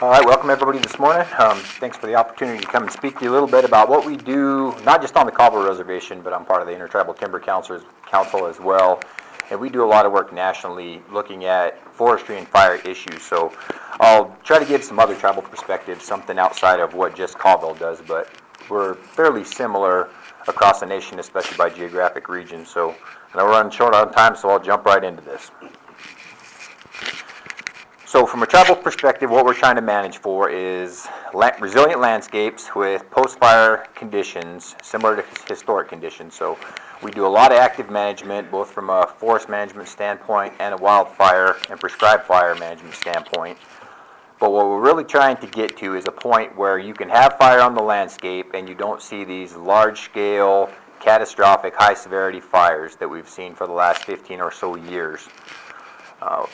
All right, welcome everybody this morning. Thanks for the opportunity to come and speak to you a little bit about what we do, not just on the Cobble Reservation, but I'm part of the Intertribal Timber Council as well. And we do a lot of work nationally looking at forestry and fire issues. So I'll try to give some other tribal perspectives, something outside of what just Cobble does, but we're fairly similar across the nation, especially by geographic region. So I know we're running short on time, so I'll jump right into this. So from a tribal perspective, what we're trying to manage for is resilient landscapes with post-fire conditions similar to historic conditions. So we do a lot of active management, both from a forest management standpoint and a wildfire and prescribed fire management standpoint. But what we're really trying to get to is a point where you can have fire on the landscape and you don't see these large-scale, catastrophic, high-severity fires that we've seen for the last 15 or so years.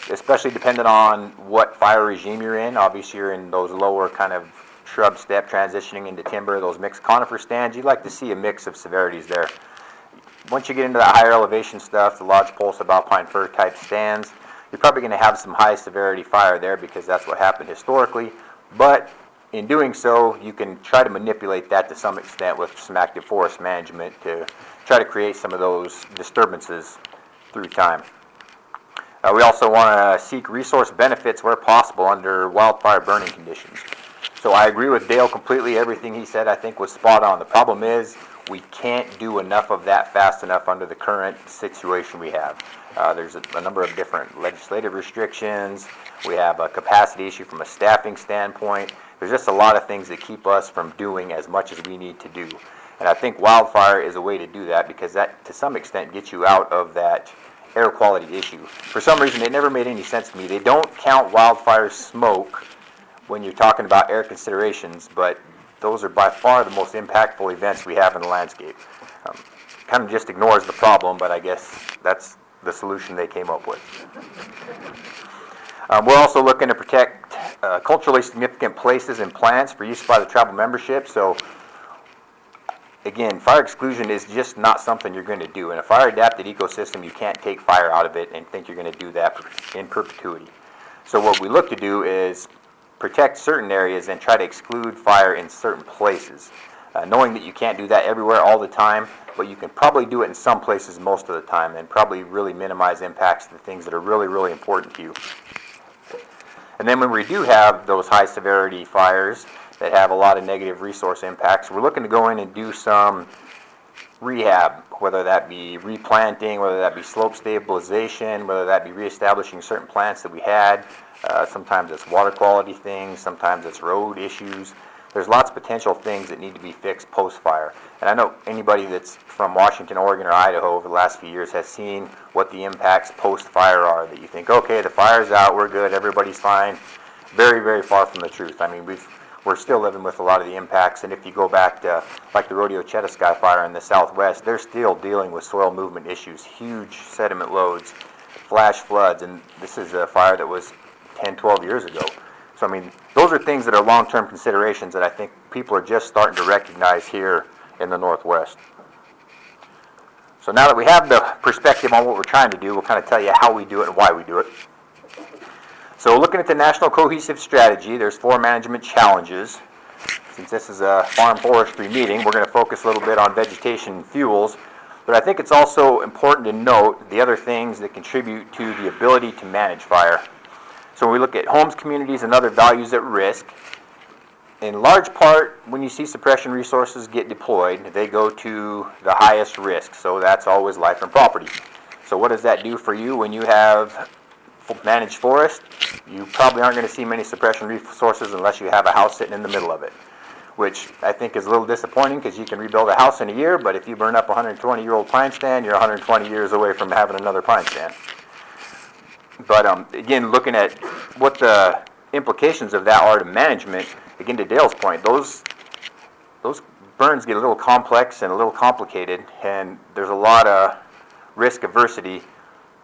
Especially depending on what fire regime you're in. Obviously, you're in those lower kind of shrub step transitioning into timber, those mixed conifer stands. You'd like to see a mix of severities there. Once you get into that higher elevation stuff, the lodgepole, subalpine fir type stands, you're probably going to have some high severity fire there because that's what happened historically. But in doing so, you can try to manipulate that to some extent with some active forest management to try to create some of those disturbances through time. We also want to seek resource benefits where possible under wildfire burning conditions. So I agree with Dale completely. Everything he said I think was spot on. The problem is we can't do enough of that fast enough under the current situation we have. There's a number of different legislative restrictions. We have a capacity issue from a staffing standpoint. There's just a lot of things that keep us from doing as much as we need to do. And I think wildfire is a way to do that because that to some extent gets you out of that air quality issue. For some reason, it never made any sense to me. They don't count wildfire smoke when you're talking about air considerations, but those are by far the most impactful events we have in the landscape. Kind of just ignores the problem, but I guess that's the solution they came up with. We're also looking to protect culturally significant places and plants for use by the tribal membership. So again, fire exclusion is just not something you're going to do. In a fire-adapted ecosystem, you can't take fire out of it and think you're going to do that in perpetuity. So what we look to do is protect certain areas and try to exclude fire in certain places, knowing that you can't do that everywhere all the time, but you can probably do it in some places most of the time and probably really minimize impacts to the things that are really, really important to you. And then when we do have those high-severity fires that have a lot of negative resource impacts, we're looking to go in and do some rehab, whether that be replanting, whether that be slope stabilization, whether that be reestablishing certain plants that we had. Sometimes it's water quality things, sometimes it's road issues. There's lots of potential things that need to be fixed post-fire. And I know anybody that's from Washington, Oregon, or Idaho over the last few years has seen what the impacts post-fire are, that you think, okay, the fire's out, we're good, everybody's fine. Very, very far from the truth. I mean, we're still living with a lot of the impacts, and if you go back to like the Rodeo Chetasky fire in the southwest, they're still dealing with soil movement issues, huge sediment loads, flash floods, and this is a fire that was 10, 12 years ago. So I mean, those are things that are long-term considerations that I think people are just starting to recognize here in the Northwest. So now that we have the perspective on what we're trying to do, we'll kind of tell you how we do it and why we do it. So looking at the National Cohesive Strategy, there's 4 management challenges. Since this is a farm forestry meeting, we're going to focus a little bit on vegetation and fuels. But I think it's also important to note the other things that contribute to the ability to manage fire. So when we look at homes, communities, and other values at risk, in large part, when you see suppression resources get deployed, they go to the highest risk. So that's always life and property. So what does that do for you when you have managed forest? You probably aren't going to see many suppression resources unless you have a house sitting in the middle of it, which I think is a little disappointing because you can rebuild a house in a year, but if you burn up a 120-year-old pine stand, you're 120 years away from having another pine stand. But again, looking at what the implications of that are to management, again, to Dale's point, those burns get a little complex and a little complicated, and there's a lot of risk aversity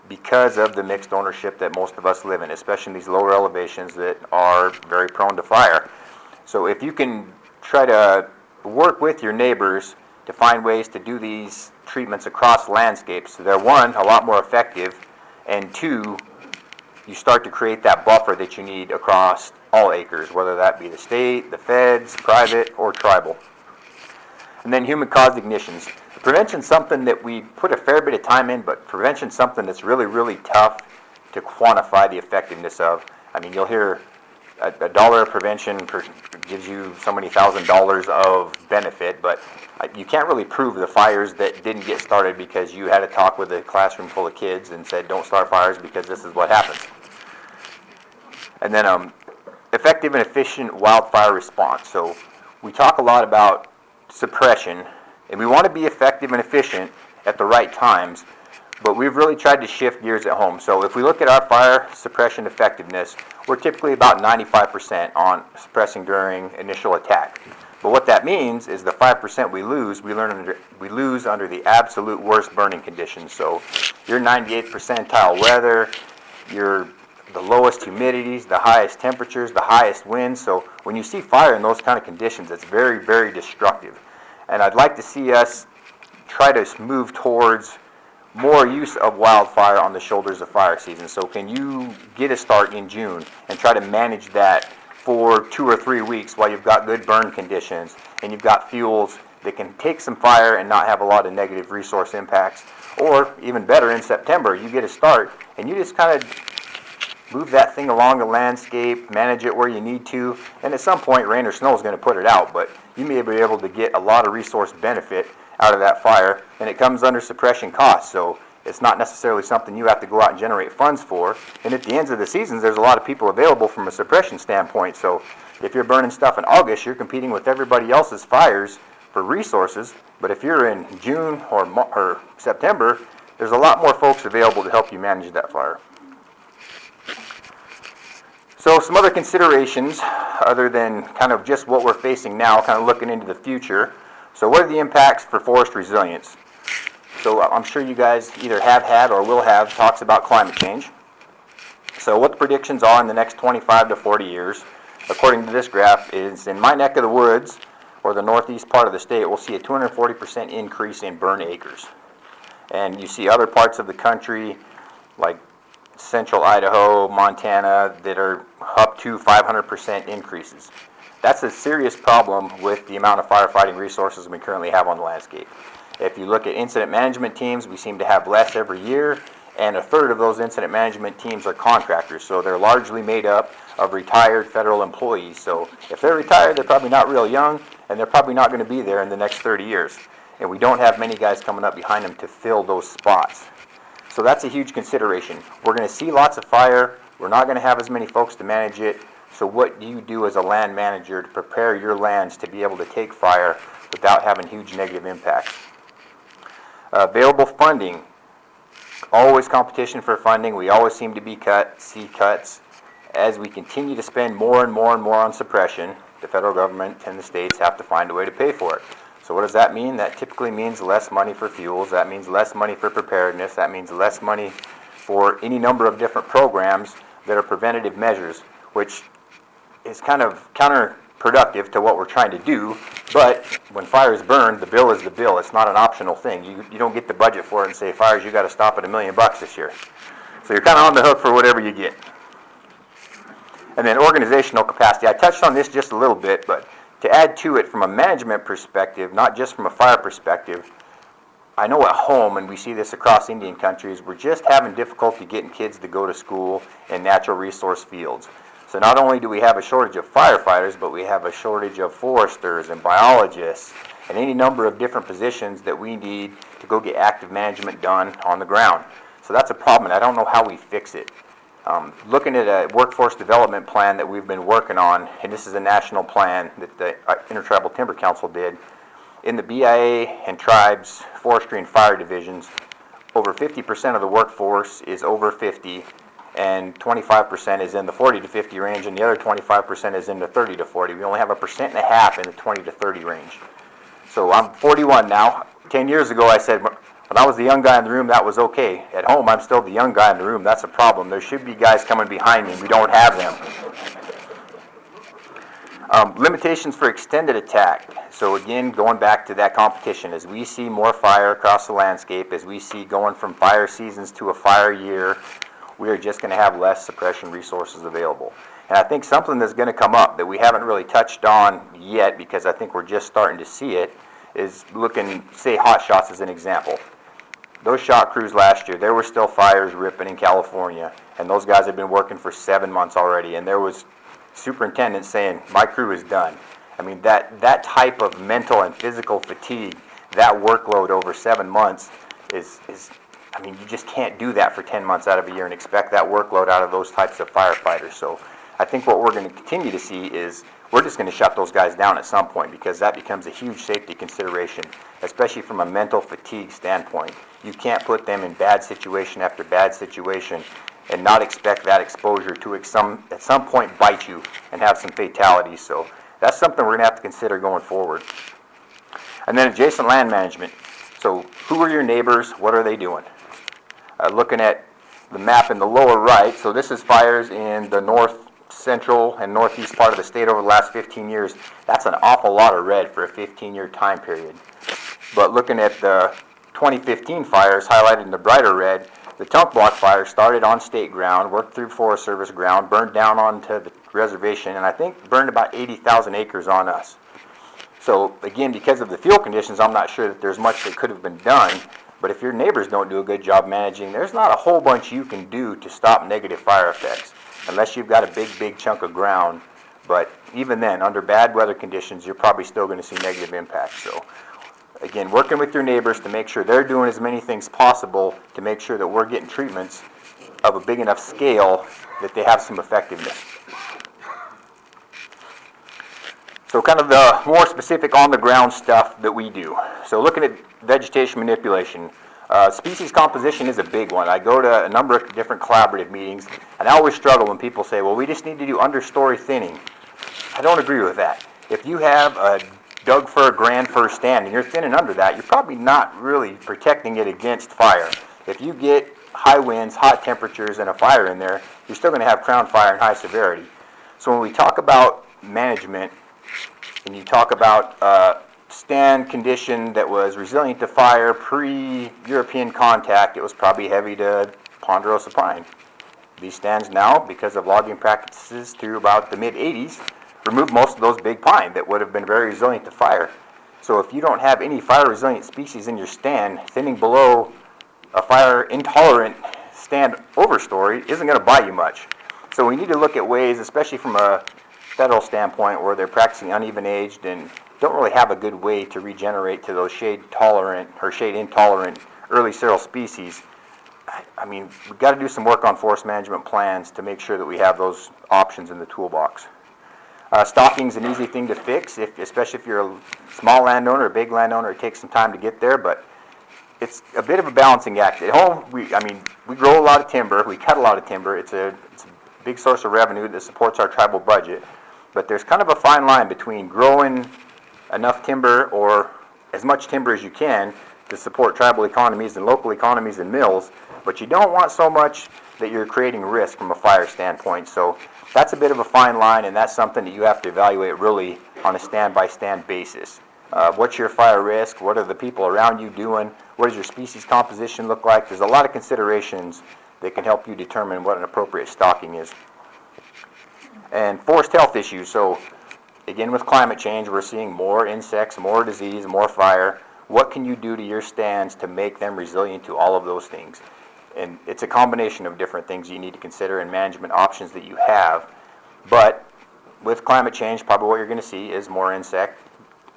because of the mixed ownership that most of us live in, especially in these lower elevations that are very prone to fire. So if you can try to work with your neighbors to find ways to do these treatments across landscapes, so they're, 1, a lot more effective, and 2, you start to create that buffer that you need across all acres, whether that be the state, the feds, private, or tribal. And then human-caused ignitions. Prevention's something that we put a fair bit of time in, but prevention's something that's really, really tough to quantify the effectiveness of. I mean, you'll hear a dollar of prevention gives you so many $1,000s of benefit, but you can't really prove the fires that didn't get started because you had a talk with a classroom full of kids and said, don't start fires because this is what happens. And then effective and efficient wildfire response. So we talk a lot about suppression, and we want to be effective and efficient at the right times, but we've really tried to shift gears at home. So if we look at our fire suppression effectiveness, we're typically about 95% on suppressing during initial attack. But what that means is the 5% we lose under the absolute worst burning conditions. So your 98th percentile weather, your the lowest humidities, the highest temperatures, the highest winds. So when you see fire in those kind of conditions, it's very, very destructive. And I'd like to see us try to move towards more use of wildfire on the shoulders of fire season. So can you get a start in June and try to manage that for 2 or 3 weeks while you've got good burn conditions and you've got fuels that can take some fire and not have a lot of negative resource impacts? Or even better, in September, you get a start and you just kind of move that thing along the landscape, manage it where you need to, and at some point rain or snow is going to put it out, but you may be able to get a lot of resource benefit out of that fire, and it comes under suppression costs, so it's not necessarily something you have to go out and generate funds for. And at the ends of the seasons, there's a lot of people available from a suppression standpoint, so if you're burning stuff in August, you're competing with everybody else's fires for resources, but if you're in June or September, there's a lot more folks available to help you manage that fire. So some other considerations, other than kind of just what we're facing now, kind of looking into the future. So what are the impacts for forest resilience? So I'm sure you guys either have had or will have talks about climate change. So what the predictions are in the next 25 to 40 years, according to this graph, is in my neck of the woods, or the northeast part of the state, we'll see a 240% increase in burn acres. And you see other parts of the country, like central Idaho, Montana, that are up to 500% increases. That's a serious problem with the amount of firefighting resources we currently have on the landscape. If you look at incident management teams, we seem to have less every year, and a third of those incident management teams are contractors, so they're largely made up of retired federal employees. So if they're retired, they're probably not real young, and they're probably not going to be there in the next 30 years. And we don't have many guys coming up behind them to fill those spots. So that's a huge consideration. We're going to see lots of fire. We're not going to have as many folks to manage it. So what do you do as a land manager to prepare your lands to be able to take fire without having huge negative impacts? Available funding. Always competition for funding. We always seem to see cuts. As we continue to spend more and more and more on suppression, the federal government and the states have to find a way to pay for it. So what does that mean? That typically means less money for fuels. That means less money for preparedness. That means less money for any number of different programs that are preventative measures, which is kind of counterproductive to what we're trying to do. But when fires burn, the bill is the bill. It's not an optional thing. You don't get the budget for it and say, fires, you got to stop at $1 million this year. So you're kind of on the hook for whatever you get. And then organizational capacity. I touched on this just a little bit, but to add to it from a management perspective, not just from a fire perspective, I know at home, and we see this across Indian countries, we're just having difficulty getting kids to go to school in natural resource fields. So not only do we have a shortage of firefighters, but we have a shortage of foresters and biologists and any number of different positions that we need to go get active management done on the ground. So that's a problem, and I don't know how we fix it. Looking at a workforce development plan that we've been working on, and this is a national plan that the Intertribal Timber Council did, in the BIA and tribes, forestry and fire divisions, over 50% of the workforce is over 50, and 25% is in the 40 to 50 range, and the other 25% is in the 30 to 40. We only have 1.5% in the 20 to 30 range. So I'm 41 now. 10 years ago I said, when I was the young guy in the room, that was okay. At home, I'm still the young guy in the room. That's a problem. There should be guys coming behind me. We don't have them. Limitations for extended attack. So again, going back to that competition, as we see more fire across the landscape, as we see going from fire seasons to a fire year, we are just going to have less suppression resources available. And I think something that's going to come up that we haven't really touched on yet, because I think we're just starting to see it, is looking, say, hot shots as an example. Those shot crews last year, there were still fires ripping in California, and those guys have been working for 7 months already, and there was superintendents saying, my crew is done. I mean, that type of mental and physical fatigue, that workload over 7 months is I mean, you just can't do that for 10 months out of a year and expect that workload out of those types of firefighters. So I think what we're going to continue to see is we're just going to shut those guys down at some point, because that becomes a huge safety consideration, especially from a mental fatigue standpoint. You can't put them in bad situation after bad situation and not expect that exposure to at some point bite you and have some fatalities. So that's something we're going to have to consider going forward. And then adjacent land management. So who are your neighbors? What are they doing? Looking at the map in the lower right, so this is fires in the north central and northeast part of the state over the last 15 years. That's an awful lot of red for a 15-year time period. But looking at the 2015 fires highlighted in the brighter red, the Tunk Block fire started on state ground, worked through Forest Service ground, burned down onto the reservation, and I think burned about 80,000 acres on us. So again, because of the fuel conditions, I'm not sure that there's much that could have been done, but if your neighbors don't do a good job managing, there's not a whole bunch you can do to stop negative fire effects, unless you've got a big chunk of ground. But even then, under bad weather conditions, you're probably still going to see negative impacts. So again, working with your neighbors to make sure they're doing as many things possible to make sure that we're getting treatments of a big enough scale that they have some effectiveness. So kind of the more specific on-the-ground stuff that we do. So looking at vegetation manipulation, species composition is a big one. I go to a number of different collaborative meetings, and I always struggle when people say, well, we just need to do understory thinning. I don't agree with that. If you have a Doug fir, grand fir stand, and you're thinning under that, you're probably not really protecting it against fire. If you get high winds, hot temperatures, and a fire in there, you're still going to have crown fire and high severity. So when we talk about management, and you talk about stand condition that was resilient to fire pre-European contact, it was probably heavy to ponderosa pine. These stands now, because of logging practices through about the mid-'80s, removed most of those big pine that would have been very resilient to fire. So if you don't have any fire-resilient species in your stand, thinning below a fire-intolerant stand overstory isn't going to buy you much. So we need to look at ways, especially from a federal standpoint, where they're practicing uneven aged and don't really have a good way to regenerate to those shade-tolerant or shade-intolerant early cereal species. I mean, we've got to do some work on forest management plans to make sure that we have those options in the toolbox. Stalking is an easy thing to fix, especially if you're a small landowner or a big landowner. It takes some time to get there, but it's a bit of a balancing act. At home, we grow a lot of timber, we cut a lot of timber. It's a big source of revenue that supports our tribal budget. But there's kind of a fine line between growing enough timber or as much timber as you can to support tribal economies and local economies and mills, but you don't want so much that you're creating risk from a fire standpoint. So that's a bit of a fine line, and that's something that you have to evaluate really on a stand-by-stand basis. What's your fire risk? What are the people around you doing? What does your species composition look like? There's a lot of considerations that can help you determine what an appropriate stalking is. And forest health issues. So again, with climate change, we're seeing more insects, more disease, more fire. What can you do to your stands to make them resilient to all of those things? And it's a combination of different things you need to consider and management options that you have. But with climate change, probably what you're going to see is more insect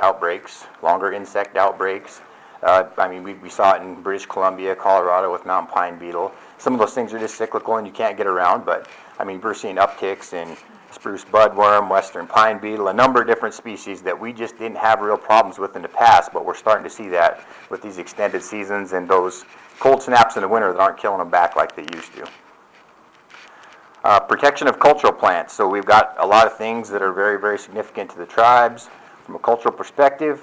outbreaks, longer insect outbreaks. We saw it in British Columbia, Colorado with mountain pine beetle. Some of those things are just cyclical and you can't get around, but we're seeing upticks in spruce budworm, western pine beetle, a number of different species that we just didn't have real problems with in the past, but we're starting to see that with these extended seasons and those cold snaps in the winter that aren't killing them back like they used to. Protection of cultural plants. So we've got a lot of things that are very, very significant to the tribes. From a cultural perspective,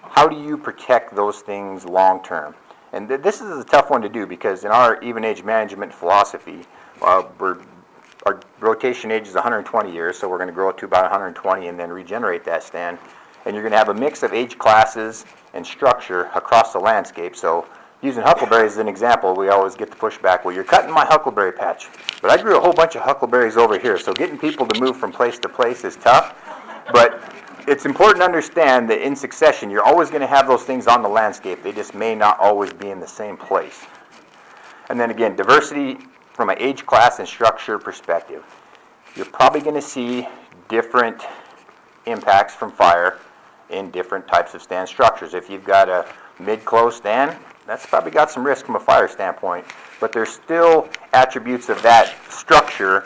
how do you protect those things long term? And this is a tough one to do because in our even age management philosophy, our rotation age is 120 years, so we're going to grow it to about 120 and then regenerate that stand. And you're going to have a mix of age classes and structure across the landscape. So Using huckleberries as an example, we always get the pushback, well, you're cutting my huckleberry patch. But I grew a whole bunch of huckleberries over here, so getting people to move from place to place is tough. But it's important to understand that in succession, you're always going to have those things on the landscape. They just may not always be in the same place. And then again, diversity from an age class and structure perspective. You're probably going to see different impacts from fire in different types of stand structures. If you've got a mid-close stand, that's probably got some risk from a fire standpoint, but there's still attributes of that structure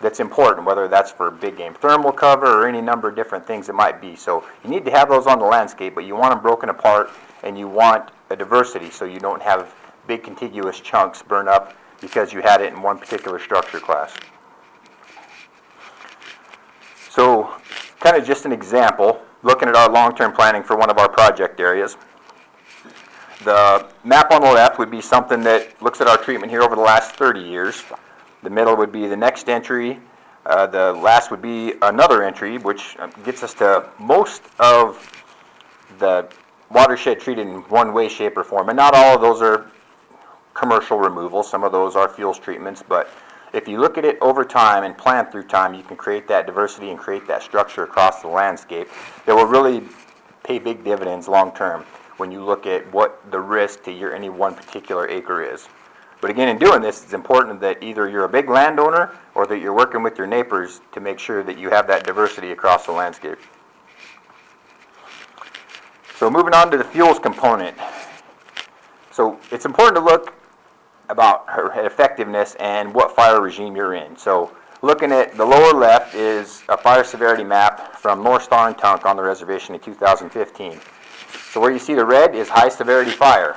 that's important, whether that's for big game thermal cover or any number of different things it might be. So you need to have those on the landscape, but you want them broken apart, and you want a diversity so you don't have big contiguous chunks burn up because you had it in one particular structure class. So kind of just an example, looking at our long-term planning for one of our project areas. The map on the left would be something that looks at our treatment here over the last 30 years. The middle would be the next entry. The last would be another entry, which gets us to most of the watershed treated in one way, shape, or form. And not all of those are commercial removal. Some of those are fuels treatments. But if you look at it over time and plan through time, you can create that diversity and create that structure across the landscape that will really pay big dividends long term when you look at what the risk to any one particular acre is. But again, in doing this, it's important that either you're a big landowner or that you're working with your neighbors to make sure that you have that diversity across the landscape. So moving on to the fuels component. So it's important to look about effectiveness and what fire regime you're in. So looking at the lower left is a fire severity map from North Star and Tunk on the reservation in 2015. So where you see the red is high severity fire,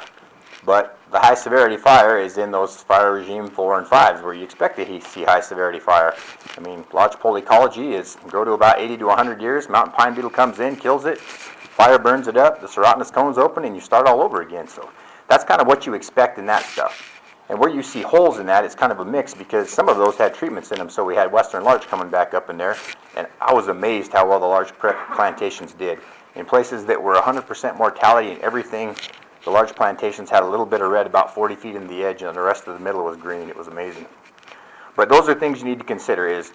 but the high severity fire is in those fire regime 4 and 5s where you expect to see high severity fire. I mean, lodgepole ecology is go to about 80 to 100 years, mountain pine beetle comes in, kills it, fire burns it up, the serotinous cones open, and you start all over again. So that's kind of what you expect in that stuff. And where you see holes in that, it's kind of a mix because some of those had treatments in them. So we had western larch coming back up in there, and I was amazed how well the larch plantations did. In places that were 100% mortality and everything, the large plantations had a little bit of red about 40 feet in the edge, and the rest of the middle was green. It was amazing. But those are things you need to consider is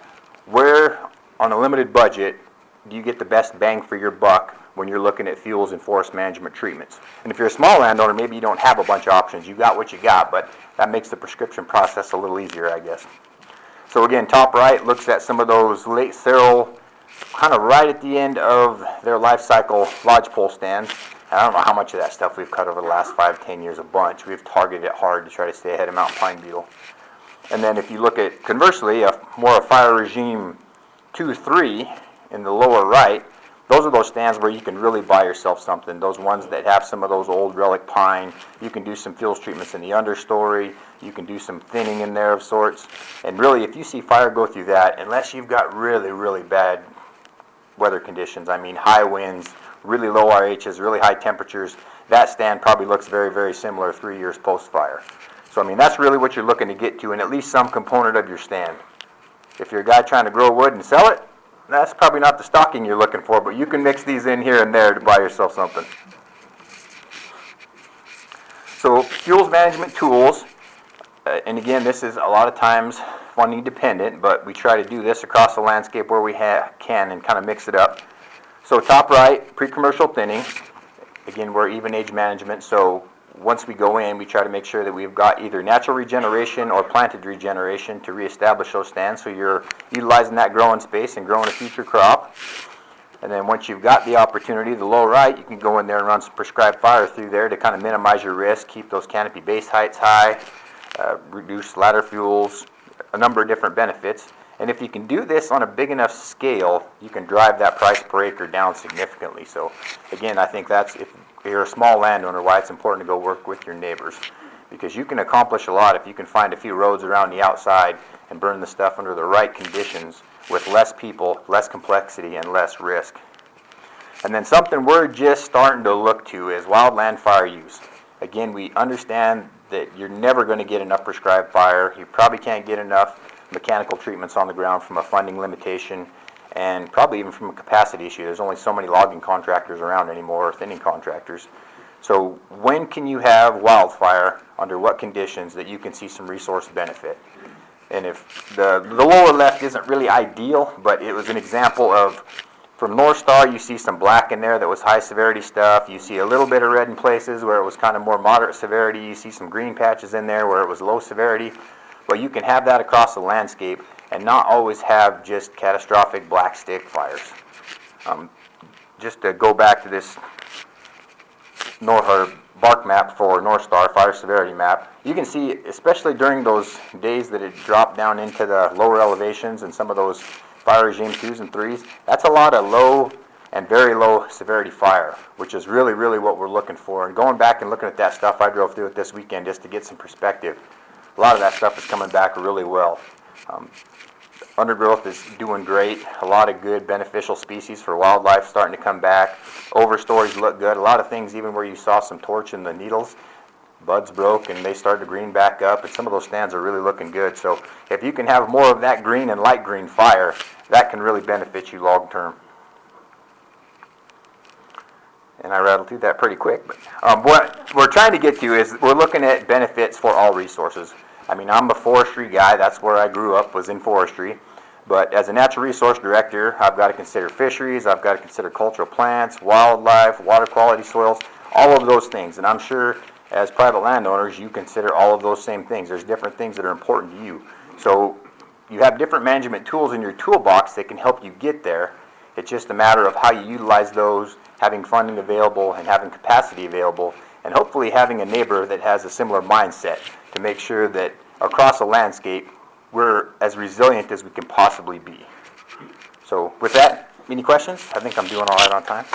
where, on a limited budget, do you get the best bang for your buck when you're looking at fuels and forest management treatments. And if you're a small landowner, maybe you don't have a bunch of options. You got what you got, but that makes the prescription process a little easier, I guess. So again, top right looks at some of those late sterile, kind of right at the end of their life cycle lodgepole stands. I don't know how much of that stuff we've cut over the last 5-10 years, a bunch. We've targeted it hard to try to stay ahead of mountain pine beetle. And then if you look at, conversely, more a fire regime 2-3 in the lower right, those are those stands where you can really buy yourself something. Those ones that have some of those old relic pine. You can do some fuels treatments in the understory. You can do some thinning in there of sorts. And really, if you see fire go through that, unless you've got really, really bad weather conditions, I mean high winds, really low RHs, really high temperatures, that stand probably looks very, very similar 3 years post-fire. So I mean, that's really what you're looking to get to in at least some component of your stand. If you're a guy trying to grow wood and sell it, that's probably not the stocking you're looking for, but you can mix these in here and there to buy yourself something. So fuels management tools, and again, this is a lot of times funding dependent, but we try to do this across the landscape where we can and kind of mix it up. So top right, pre-commercial thinning. Again, we're even age management, so once we go in, we try to make sure that we've got either natural regeneration or planted regeneration to reestablish those stands, so you're utilizing that growing space and growing a future crop. And then once you've got the opportunity, the low right, you can go in there and run some prescribed fire through there to kind of minimize your risk, keep those canopy base heights high, reduce ladder fuels, a number of different benefits. And if you can do this on a big enough scale, you can drive that price per acre down significantly. So again, I think that's, if you're a small landowner, why it's important to go work with your neighbors. Because you can accomplish a lot if you can find a few roads around the outside and burn the stuff under the right conditions with less people, less complexity, and less risk. And then something we're just starting to look to is wildland fire use. Again, we understand that you're never going to get enough prescribed fire. You probably can't get enough mechanical treatments on the ground from a funding limitation and probably even from a capacity issue. There's only so many logging contractors around anymore, or thinning contractors. So when can you have wildfire, under what conditions, that you can see some resource benefit? And if the lower left isn't really ideal, but it was an example of, from North Star, you see some black in there that was high severity stuff. You see a little bit of red in places where it was kind of more moderate severity. You see some green patches in there where it was low severity. But you can have that across the landscape and not always have just catastrophic black stick fires. Just to go back to this bark map for North Star, fire severity map, you can see, especially during those days that it dropped down into the lower elevations and some of those fire regime 2s and 3s, that's a lot of low and very low severity fire, which is really, really what we're looking for. And going back and looking at that stuff, I drove through it this weekend just to get some perspective. A lot of that stuff is coming back really well. Undergrowth is doing great. A lot of good beneficial species for wildlife starting to come back. Overstories look good. A lot of things, even where you saw some torch in the needles, buds broke and they started to green back up, and some of those stands are really looking good. So if you can have more of that green and light green fire, that can really benefit you long term. And I rattled through that pretty quick. But what we're trying to get to is we're looking at benefits for all resources. I mean, I'm a forestry guy. That's where I grew up, was in forestry. But as a natural resource director, I've got to consider fisheries, I've got to consider cultural plants, wildlife, water quality, soils, all of those things. And I'm sure as private landowners, you consider all of those same things. There's different things that are important to you. So you have different management tools in your toolbox that can help you get there. It's just a matter of how you utilize those, having funding available and having capacity available, and hopefully having a neighbor that has a similar mindset to make sure that across a landscape, we're as resilient as we can possibly be. So with that, any questions? I think I'm doing all right on time.